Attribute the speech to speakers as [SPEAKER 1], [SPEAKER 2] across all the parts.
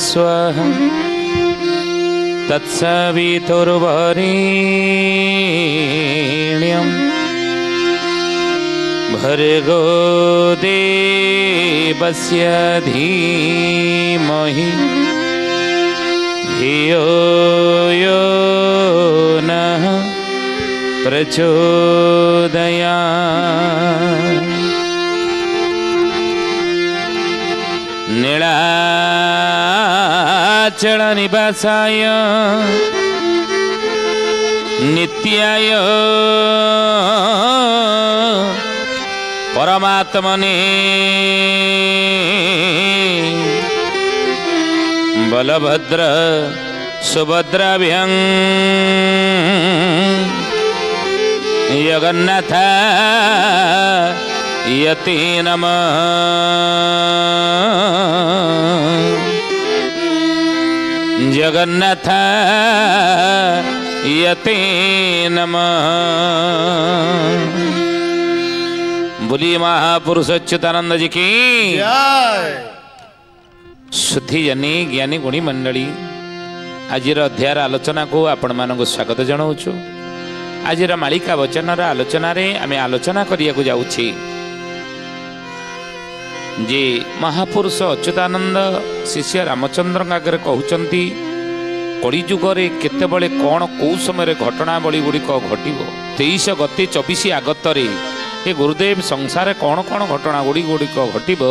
[SPEAKER 1] स्वाहा तत्सवितुर्वरेण्यं भर्गो देवस्य धीमहि धियो यो नः प्रचोदयात्। नीलाचल निवासाय नित्याय परमात्मने बलभद्र सुभद्राभ्यां जगन्नाथ यते नमः। जगन्नाथ यते नमः। बोलिए महापुरुष अच्युतानंद जी की जय। सुधी जनी ज्ञानी गुणी मंडली आज अध्याय आलोचना को आपण मानक स्वागत जनाऊँ। आज मालिका वचन आलोचन आम आलोचना करिया जाऊँगी जे महापुरुष अच्युतानंद शिष्य रामचंद्र आगे कहते कलिजुगे केतबले कौन कौ समय घटनावली गुड़िक घटव 23 गति 24 आगत हे गुरुदेव संसार कौन कौन घटना गुड़िक घटव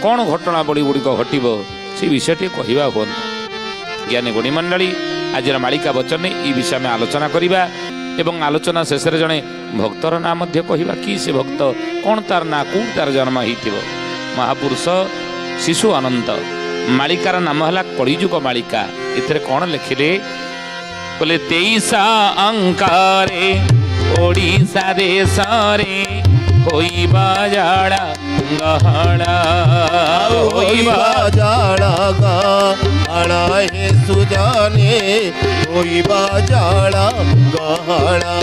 [SPEAKER 1] कौन घटनावली गुड़िक घटव से विषयटी कहवा हो। ज्ञानी गुणी मंडली आज मालिका वचन ये विषय में आलोचना करवा एवं आलोचना शेष जड़े भक्तर नाम कहवा कि से भक्त कौन तार ना कौन तार जन्म हो। महापुरुष शिशु अनंत मालिकार नाम है कलिजुग मालिका। इथे कौन लिखिले बोले 23 अंकारे ओडिशा देश रे होइबा जाड़ा गहड़ा
[SPEAKER 2] होइबा जाड़ा गहड़ा हे सुजाने होइबा जाड़ा गहड़ा।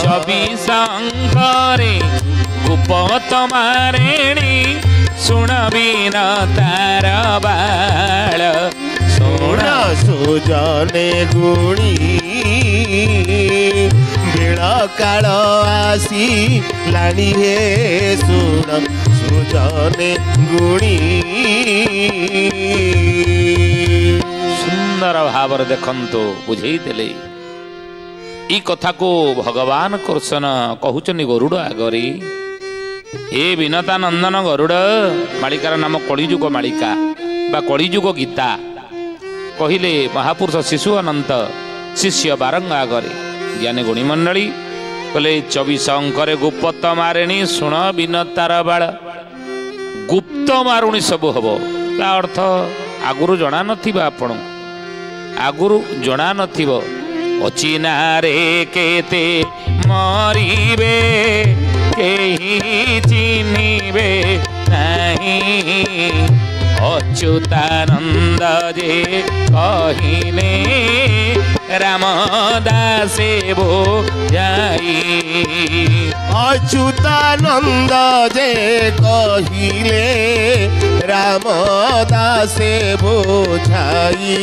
[SPEAKER 1] 24 अंकारे गुप्त मारेणी सुनबी न तार बाल
[SPEAKER 2] सोना सुजाने गुणी बेड़ा काल आसी लाणी हे सुन सुजाने गुणी।
[SPEAKER 1] सुंदर भाव देखंतु बुझे ई कथा को भगवान कृष्ण कहउचनी गरुड़ आगरी ए विनता नंदन गरुड़ मालिकार नाम कलिजुग मालिका बा कलिजुग गीता कहले महापुरुष शिशु अनंत शिष्य बारंग आगरे। ज्ञानी गुणी मंडली कहले 24 अंकरे गुप्त मारेणी शुण विनतार बाल गुप्त मारुणी सब हम ता अर्थ आगुरु जना नथिबा आपण आगुरु जना नथिबो अचिनारे केते मरिबे केही चिन्हिबे नहीं अच्युतानंद जे कहिले रामदासे बो जाई।
[SPEAKER 2] अच्युतानंद जे कहिले रामदासे बुझाई।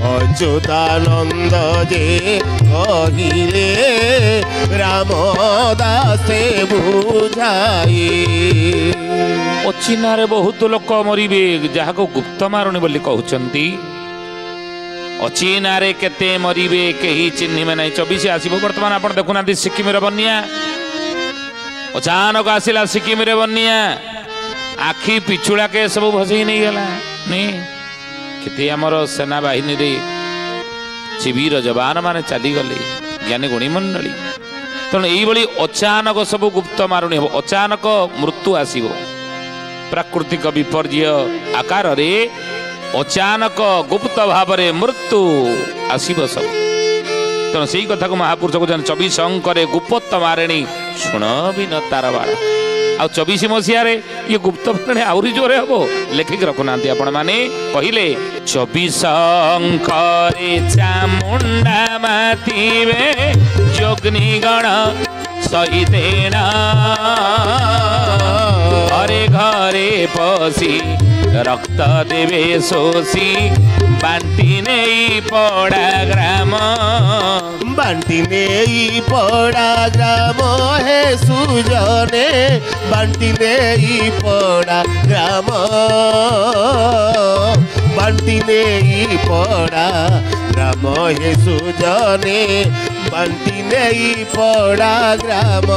[SPEAKER 2] अच्युतानंद जे कहिले रामदासे बुझाई।
[SPEAKER 1] अचिनारे बहुत लोक मरिबे जहाँ को गुप्त मारुणी बोली कहउचंती। अचिनारे केते मरिबे केही चिन्हिबे नहीं। 24 आसीबो वर्तमान आपण देखुना सिक्किम रे बन्या अचानक आसिला सिक्किम रे बन्या आखि पिछुड़ा के सब भसई नहीं गला नहीं केते हमर सेना बाहिनी रे शिविर जवान माने चली गले। ज्ञानी गुणी मंडली तेणु यही अचानक सब गुप्त मारुणी हम अचानक मृत्यु आसीबो प्राकृतिक विपर्य आकार रे अचानक गुप्त भाव रे मृत्यु आसीबो सब। तेणु से कथा को महापुरुष को 24 अंकरे गुप्त मारेणी शुण भी न तार बाड़ आ 24 मसीह ये गुप्त मारणी आहरी जोरे हम लेखिक रखुना आपण मैंने कहले 24 अंकरे चामुंडा माथिबे जोग्निगण सहितेन घरे घरे पसी रक्त देवे शोषी बांटी नहीं पड़ा ग्राम
[SPEAKER 2] बांटी नेई पड़ा ग्राम हे सुजने बांटी नेई पड़ा ग्राम बांटी नेई पड़ा ग्राम हे सुजने बांटी नेई पड़ा ग्राम।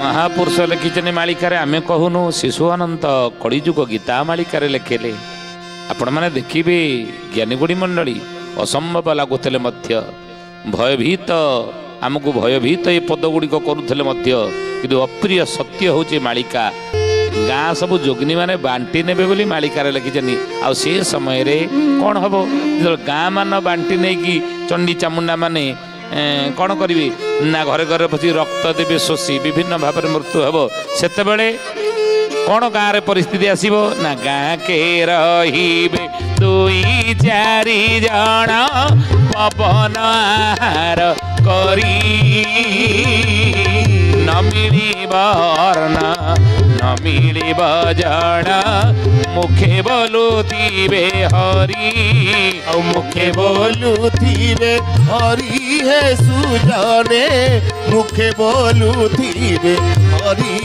[SPEAKER 1] महापुरुष लिखिछन मालिकार आमे कहूनु शिशु अनंत कलिजुग गीता मालिकार लिखेले आपण मैंने देखिए ज्ञानीगुड़ी मंडली असंभव लगुले भयभीत आमको भयभीत ये पद गुड़िक करुले कि अप्रिय सत्य हूँ मालिका गाँ सब जोगिनी मैंने बांटी ने बोली मालिकार लिखिछन आ से समय रे कौन हम जो गाँ मान बांटी नहीं कि चंडी चामुंडा माने कौन करी ना घरे घरे पशि रक्त देवे शोषी विभिन्न भाव में मृत्यु हम से कौन गाँव परिस्थिति आसब ना गाँ के रहिबे दुई चारि जन पवन आहार करी न मिलिब अन्न न मिलिब जल मुखे बोलुथिबे हरि
[SPEAKER 2] मुखे बोलुथिबे हरि हे सुजने मुखे बोलुथिबे हरि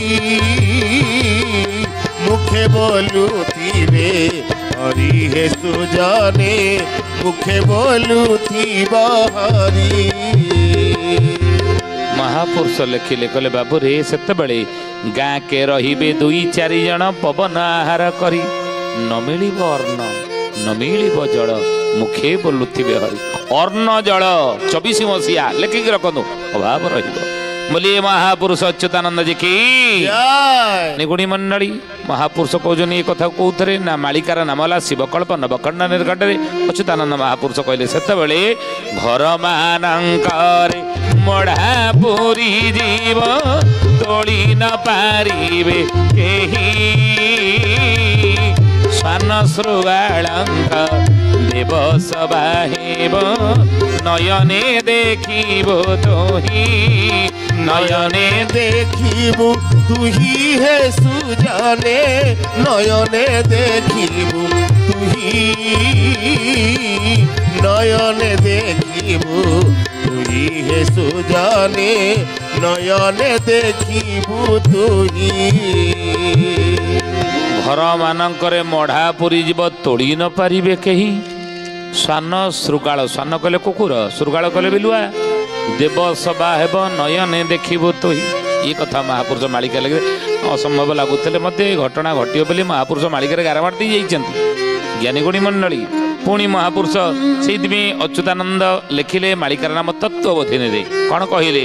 [SPEAKER 2] मुखे बोलुथिबे हरि हे सुजने मुखे बोलुथिबा हरि।
[SPEAKER 1] महापुरुष लिखिले कहले बाबू रे सेते बेले गाँ के रहिबे दुई चारि जन पवन आहार करी न मिलिब अन्न न मिलिब जल मुखे बोलुथिबे हरि अन्न जल 24 मसीहा लेखिक रखु अभाव रहिबो बोलिए महापुरुष अच्युतानंद जी की निगुणी मंडली महापुरुष कहते ये कथा कौथे ना मालिकार नाम है शिवकल्प नवखंड निर्घट अच्युतानंद महापुरुष कहले से घर मानकरे मढ़ा पूरी जीव तोली न पारिबे केही स्वान श्रृगालंक देवस बाहेब नयने देखिबो तोही
[SPEAKER 2] नयने देखिबु तुही हे सुजने नयने देखिबु तुही नयने देखिबु तुही हे सुजने नयने देखिबु तुही।
[SPEAKER 1] घर मानकरे मढ़ा पूरी जीव तोड़ी न पारिबे केही स्वान श्रृगाल स्वान कले कुकुर श्रृगाल कले बिलुआ देव सभा हेब नयने देखिबो तो ये कथा महापुरुष मालिका लगे असंभव लगुले मत घटना घटियो बोली महापुरुष मालिकार गारमार दी जाइछन्ति ज्ञानीगुणी मंडली पुणी महापुरुष से अच्युतानंद लिखिले मालिकार नाम तत्वबोधिनी रे कौन कहले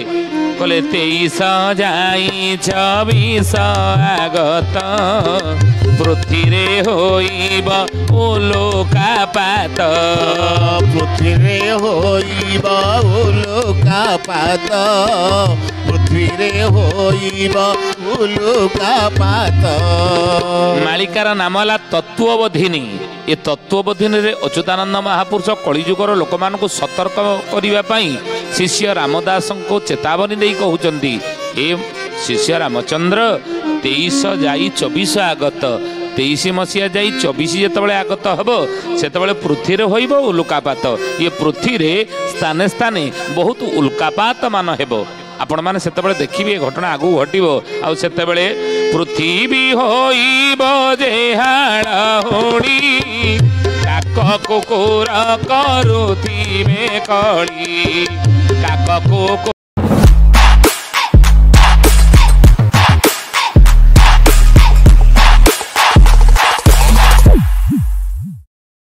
[SPEAKER 1] कहले 23 जाई 26 आगत पृथ्वी रे होइब उल्कापात
[SPEAKER 2] पृथ्वी रे होइब उल्कापात पृथ्वी रे होइब उल्कापात।
[SPEAKER 1] मालिकार नाम है तत्वबोधिनी ये तत्वबोधिनी रे अच्युतानंद महापुरुष कलिजुगर लोक मान सतर्क करने शिष्य रामदास को चेतावनी दे कहते ए शिष्य रामचंद्र 23 जाई 24 आगत 23 मसीहा जाई 24 जिते आगत हम से पृथ्वी रे होइब उल्कापात ये पृथ्वी रे स्थाने स्थाने बहुत उल्कापात मान हेब आपण माने सेतेबेले देखिबे घटना आगु घटिबो आ सेतेबेले पृथ्वी होइब जेहाळ होडी काक कुकुर करुथिबे कळी काक कुकुर